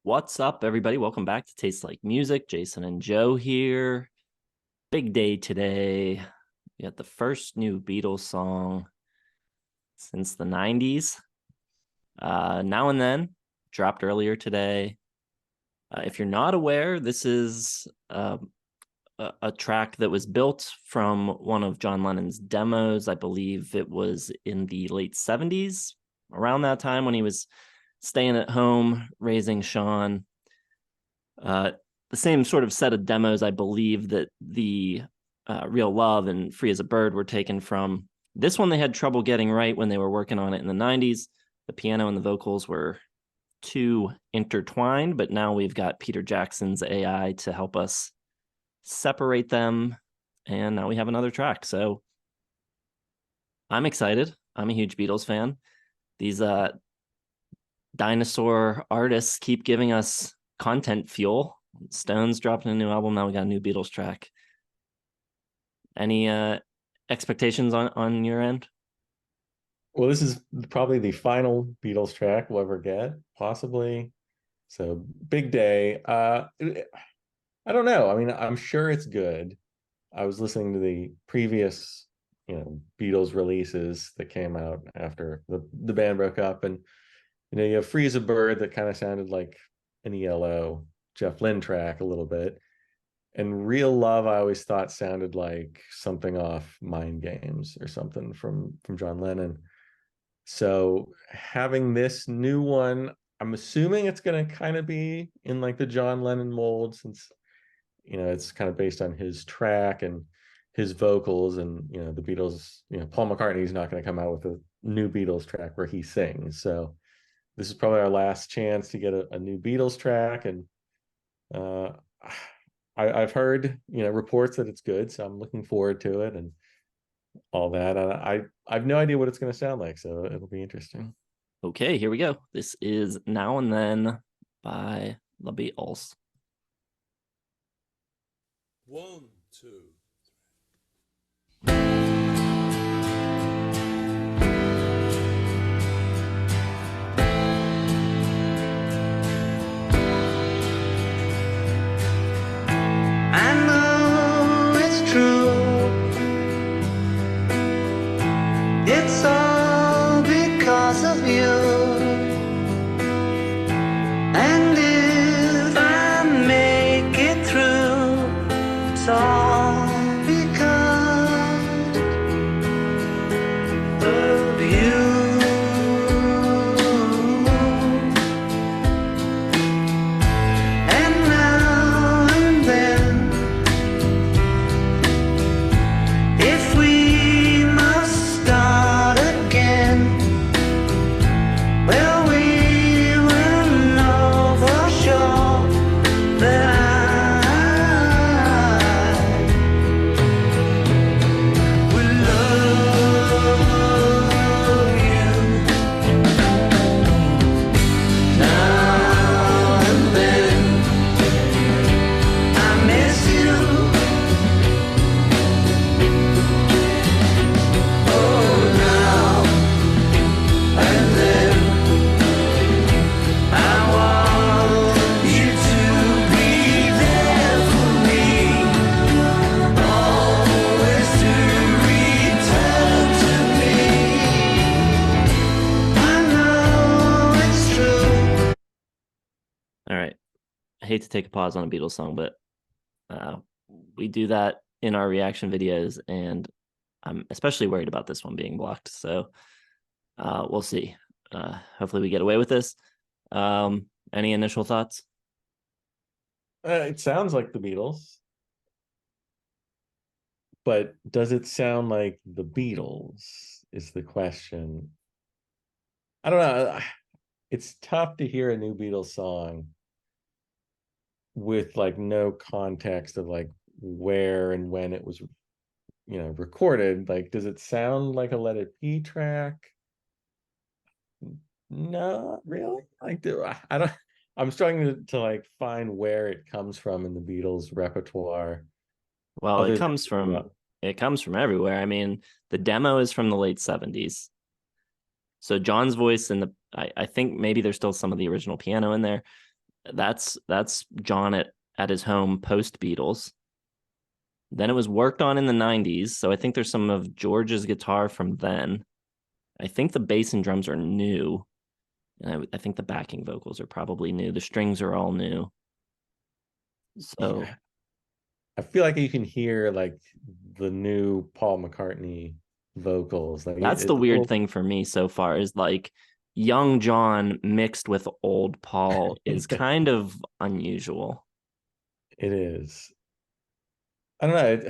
What's up, everybody? Welcome back to Taste Like Music. Jason and Joe here. Big day today. We got the first new Beatles song since the 90s. Now and Then dropped earlier today. If you're not aware, this is a track that was built from one of John Lennon's demos. I believe it was in the late 70s, around that time when he was staying at home, raising Sean. The same sort of set of demos, I believe, that the Real Love and Free as a Bird were taken from. This one they had trouble getting right when they were working on it in the 90s. The piano and the vocals were too intertwined, but now we've got Peter Jackson's AI to help us separate them, and now we have another track. So I'm excited. I'm a huge Beatles fan. These dinosaur artists keep giving us content fuel. Stones dropping a new album. Now we got a new Beatles track. Any expectations on your end? Well, this is probably the final Beatles track we'll ever get, possibly. So big day. I don't know. I mean, I'm sure it's good. I was listening to the previous, Beatles releases that came out after the band broke up, and you have Free as a Bird that kind of sounded like an ELO Jeff Lynne track a little bit. And Real Love, I always thought sounded like something off Mind Games or something from John Lennon. So having this new one, I'm assuming it's going to kind of be in like the John Lennon mold, since it's kind of based on his track and his vocals, and the Beatles, Paul McCartney's not going to come out with a new Beatles track where he sings. So this is probably our last chance to get a new Beatles track, and I've heard reports that it's good, so I'm looking forward to it and all that. And I have no idea what it's going to sound like, so it'll be interesting. Okay, here we go. This is Now and Then by the Beatles. 1, 2. I know it's true. It's all because of you. And if I make it through, it's all because of you. And now and then, if we must start again, well, we will know for sure that I will love you now and then. I miss you. Oh, now and then, I want you to be there for me, always to return to me. I know it's true. All right. I hate to take a pause on a Beatles song, but we do that in our reaction videos, and I'm especially worried about this one being blocked. So we'll see. Hopefully we get away with this. Any initial thoughts? It sounds like the Beatles, but does it sound like the Beatles is the question. I don't know. It's tough to hear a new Beatles song with like no context of like where and when it was recorded. Like, does it sound like a Let It Be track? No, really. Like, I don't. I'm struggling to like find where it comes from in the Beatles repertoire. Well, Other it comes from everywhere. I mean, the demo is from the late 70s. So John's voice and I think maybe there's still some of the original piano in there. That's John at his home post Beatles. Then it was worked on in the 90s. So I think there's some of George's guitar from then. I think the bass and drums are new. And I think the backing vocals are probably new. The strings are all new. So Yeah. I feel like you can hear like the new Paul McCartney vocals. Like that's the weird thing for me so far is like young John mixed with old Paul is kind of unusual. it is. I don't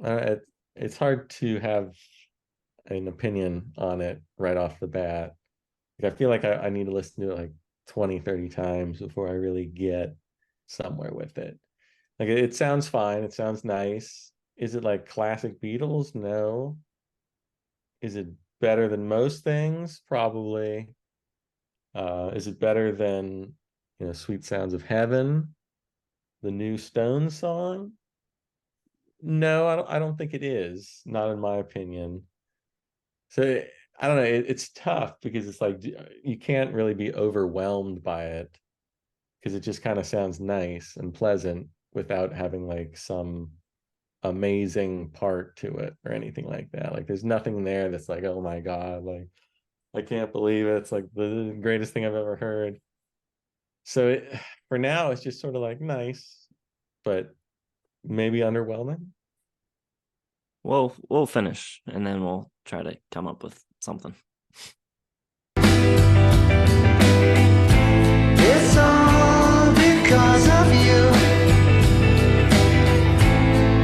know. It's hard to have an opinion on it right off the bat. Like, I feel like I need to listen to it like 20, 30 times before I really get somewhere with it. Like it sounds fine. It sounds nice. Is it like classic Beatles? No. Is it better than most things? Probably. Is it better than, Sweet Sounds of Heaven, the new Stones song? No, I don't think it is. Not in my opinion. So I don't know. It's tough because it's like you can't really be overwhelmed by it because it just kind of sounds nice and pleasant without having like some amazing part to it or anything like that. Like there's nothing there that's like, oh my God, like I can't believe it. It's like the greatest thing I've ever heard. So for now, it's just sort of like nice, but maybe underwhelming. We'll finish and then we'll try to come up with something. It's all because of you.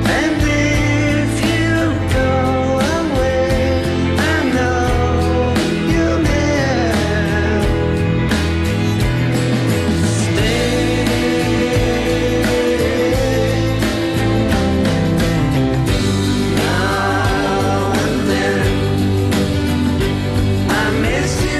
And if you go away, I know you'll never stay. Now and then I miss you.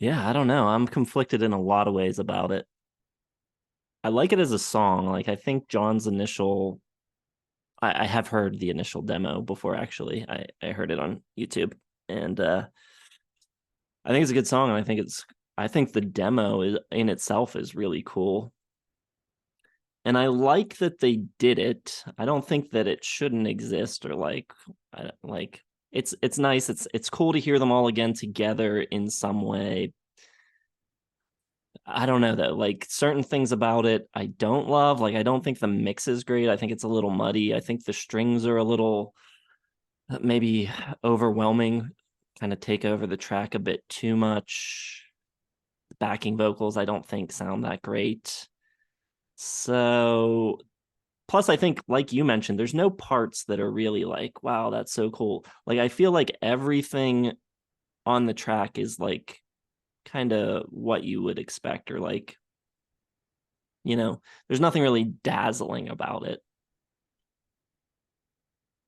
Yeah, I don't know. I'm conflicted in a lot of ways about it. I like it as a song. Like I think John's initial I have heard the initial demo before actually. I heard it on YouTube and I think it's a good song and I think the demo is in itself is really cool. And I like that they did it. I don't think that it shouldn't exist or like it's nice. It's cool to hear them all again together in some way. I don't know though. Like certain things about it I don't love. Like I don't think the mix is great. I think it's a little muddy. I think the strings are a little maybe overwhelming, kind of take over the track a bit too much. The backing vocals I don't think sound that great. So plus I think, like you mentioned, there's no parts that are really like, wow, that's so cool. Like I feel like everything on the track is like kind of what you would expect, or like, there's nothing really dazzling about it.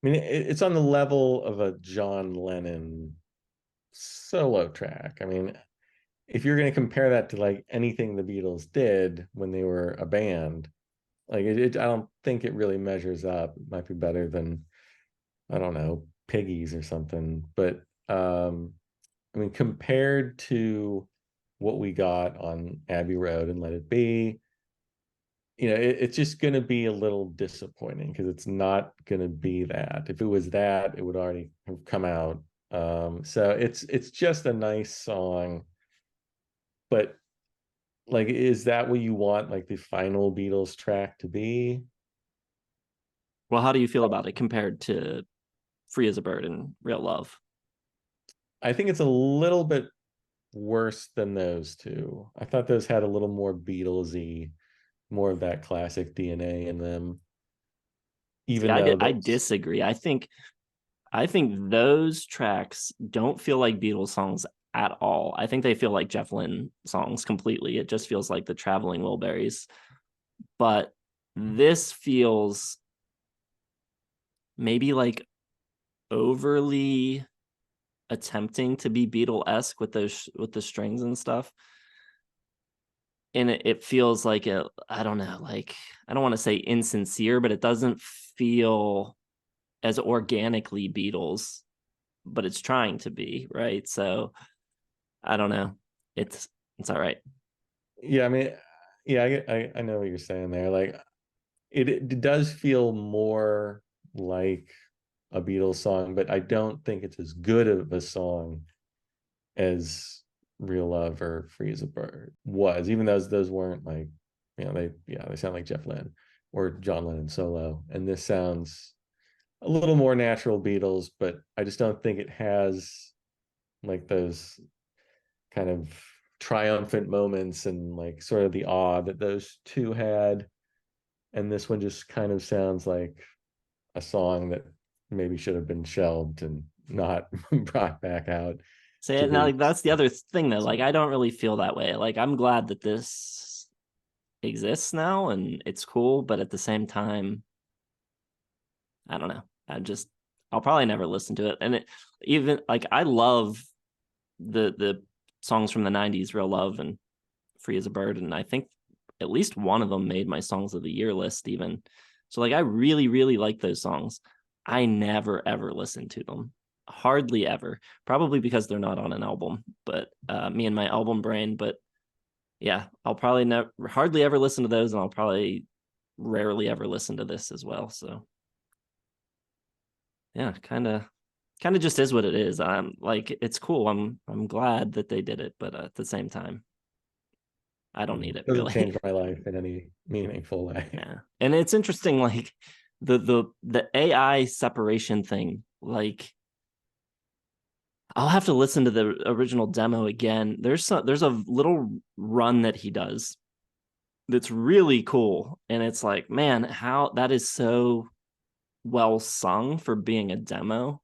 I mean, it's on the level of a John Lennon solo track. I mean, if you're going to compare that to like anything the Beatles did when they were a band, like I don't think it really measures up. It might be better than, I don't know, Piggies or something. But I mean, compared to what we got on Abbey Road and Let It Be, it's just going to be a little disappointing because it's not going to be that. If it was that, it would already have come out. So it's just a nice song, but like, is that what you want like the final Beatles track to be? Well, how do you feel about it compared to Free as a Bird and Real Love? I think it's a little bit worse than those two. I thought those had a little more Beatlesy, more of that classic DNA in them. See, Even though I those, disagree. I think those tracks don't feel like Beatles songs at all. I think they feel like Jeff Lynne songs completely. It just feels like the Traveling Wilburys. But this feels maybe like overly attempting to be Beatle-esque with the strings and stuff. And it feels like I don't know, like I don't want to say insincere, but it doesn't feel as organically Beatles, but it's trying to be, right? So I don't know. It's all right. yeah, I mean, yeah, I know what you're saying there. Like, it does feel more like a Beatles song, but I don't think it's as good of a song as Real Love or Free as a Bird was, even those weren't like, they sound like Jeff Lynne or John Lennon solo. And this sounds a little more natural Beatles, but I just don't think it has like those kind of triumphant moments and like sort of the awe that those two had. And this one just kind of sounds like a song that maybe should have been shelved and not brought back out Say to it now. be. Like that's the other thing though. Like I don't really feel that way. Like I'm glad that this exists now and it's cool, but at the same time, I don't know. I'll probably never listen to it. And even like I love the songs from the 90s, Real Love and Free as a Bird, and I think at least one of them made my songs of the year list even. So like I really really like those songs. I never ever listen to them. Hardly ever. Probably because they're not on an album, but me and my album brain, but yeah, I'll probably never hardly ever listen to those, and I'll probably rarely ever listen to this as well. So yeah, kind of just is what it is. I'm like, it's cool. I'm glad that they did it, but at the same time, I don't need it Doesn't really. change my life in any meaningful way. Yeah, and it's interesting, like the AI separation thing. Like, I'll have to listen to the original demo again. There's a little run that he does that's really cool, and it's like, man, how that is so well sung for being a demo.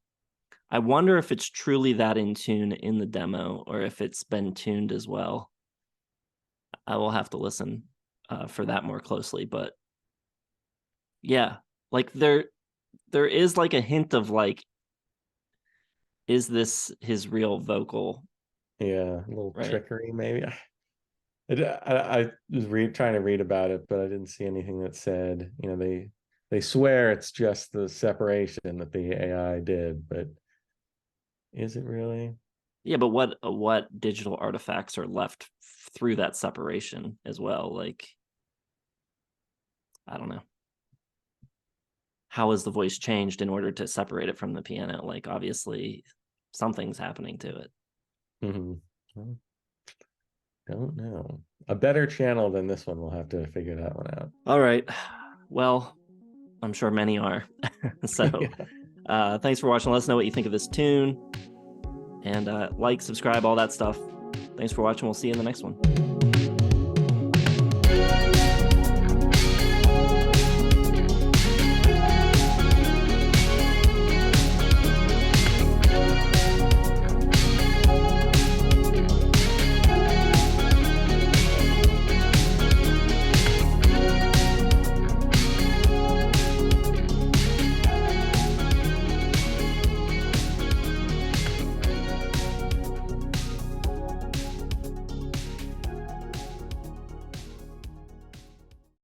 I wonder if it's truly that in tune in the demo or if it's been tuned as well. I will have to listen for that more closely, but yeah, like there is like a hint of like, is this his real vocal? Yeah, a little Right. trickery maybe. I was trying to read about it, but I didn't see anything that said, they swear it's just the separation that the AI did, but is it really? Yeah, but what digital artifacts are left through that separation as well? Like, I don't know. How is the voice changed in order to separate it from the piano? Like, obviously, something's happening to it. Mm-hmm. Well, don't know. A better channel than this one. We'll have to figure that one out. All right. Well, I'm sure many are. So, Yeah. thanks for watching. Let us know what you think of this tune. And like, subscribe, all that stuff. Thanks for watching. We'll see you in the next one.